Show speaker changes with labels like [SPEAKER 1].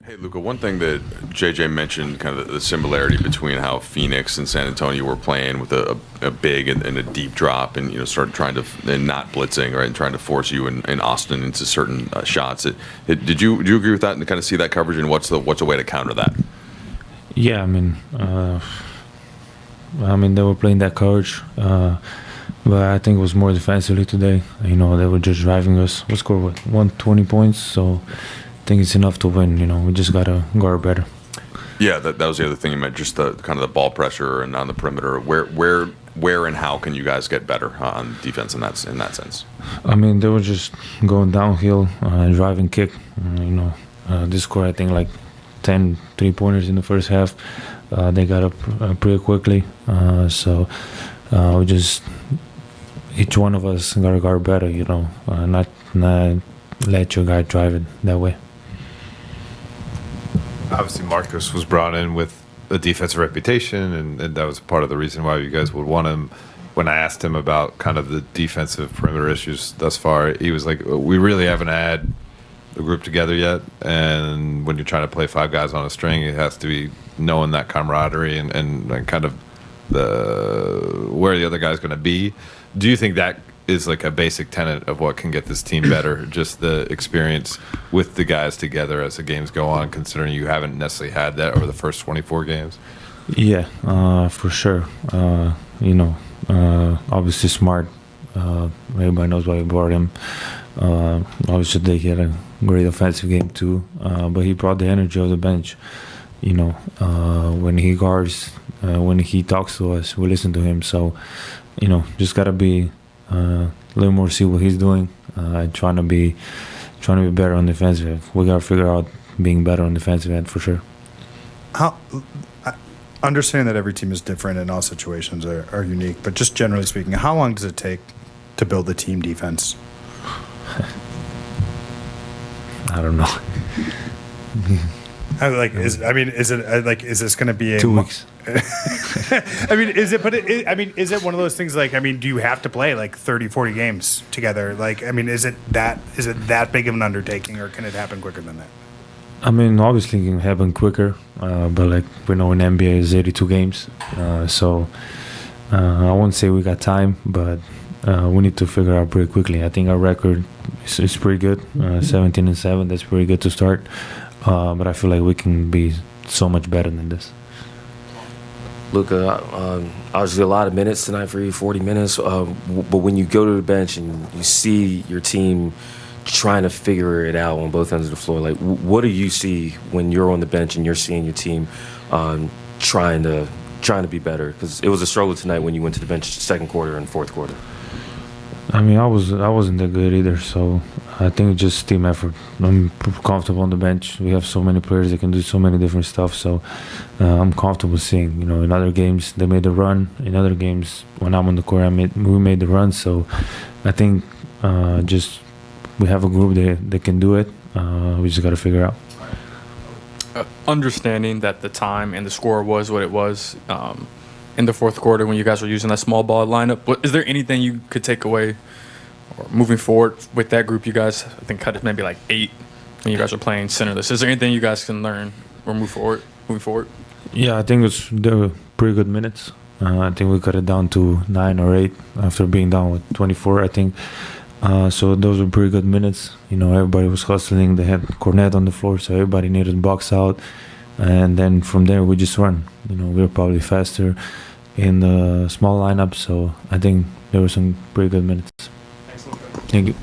[SPEAKER 1] Hey, Luka, one thing that JJ mentioned, kind of the similarity between how Phoenix and San Antonio were playing with a big and a deep drop and, started trying to, and not blitzing, right, and trying to force you and Austin into certain shots. Did you agree with that and kind of see that coverage, and what's a way to counter that?
[SPEAKER 2] Yeah, they were playing that coverage, but I think it was more defensively today. They were just driving us. We scored 120 points, so I think it's enough to win. We just gotta guard better.
[SPEAKER 1] Yeah, that was the other thing you meant, just the kind of the ball pressure and on the perimeter. Where and how can you guys get better on defense in that sense?
[SPEAKER 2] They were just going downhill, driving kick. They scored, I think, like 10 3-pointers in the first half. They got up pretty quickly, so we just, each one of us gotta guard better. Not let your guy drive it that way.
[SPEAKER 3] Obviously, Marcus was brought in with a defensive reputation, and that was part of the reason why you guys would want him. When I asked him about kind of the defensive perimeter issues thus far, he was like, we really haven't had the group together yet, and when you're trying to play 5 guys on a string, it has to be knowing that camaraderie and kind of where the other guy's going to be. Do you think that is like a basic tenet of what can get this team better, just the experience with the guys together as the games go on, considering you haven't necessarily had that over the first 24 games?
[SPEAKER 2] Yeah, for sure. Obviously Smart. Everybody knows why we brought him. Obviously he had a great offensive game too, but he brought the energy of the bench. When he guards, when he talks to us, we listen to him. So, just gotta be a little more, see what he's doing, trying to be better on defensive end. We gotta figure out being better on defensive end for sure.
[SPEAKER 4] How, understanding that every team is different and all situations are unique, but just generally speaking, how long does it take to build a team defense?
[SPEAKER 2] I don't know.
[SPEAKER 4] Is this going to be a
[SPEAKER 2] 2 weeks?
[SPEAKER 4] Is it one of those things do you have to play like 30, 40 games together? Is it that big of an undertaking, or can it happen quicker than that?
[SPEAKER 2] Obviously it can happen quicker, but we know in NBA is 82 games, so I won't say we got time, but we need to figure out pretty quickly. I think our record is pretty good, 17-7. That's pretty good to start. But I feel like we can be so much better than this.
[SPEAKER 5] Luka, obviously a lot of minutes tonight for you, 40 minutes. But when you go to the bench and you see your team trying to figure it out on both ends of the floor, what do you see when you're on the bench and you're seeing your team trying to be better? Because it was a struggle tonight when you went to the bench second quarter and fourth quarter.
[SPEAKER 2] I wasn't that good either, so I think it's just team effort. I'm comfortable on the bench. We have so many players that can do so many different stuff, so I'm comfortable seeing. In other games they made the run. In other games, when I'm on the court, we made the run. So I think just we have a group that can do it. We just got to figure out.
[SPEAKER 6] Understanding that the time and the score was what it was in the fourth quarter when you guys were using that small ball lineup, is there anything you could take away or moving forward with that group? You guys, I think, cut it maybe 8 when you guys were playing centerless. Is there anything you guys can learn or moving forward?
[SPEAKER 2] Yeah, I think they were pretty good minutes. I think we cut it down to 9 or 8 after being down with 24, I think. So those were pretty good minutes. Everybody was hustling. They had Cornet on the floor, so everybody needed to box out. And then from there, we just run. We were probably faster in the small lineup, so I think there were some pretty good minutes. Thank you.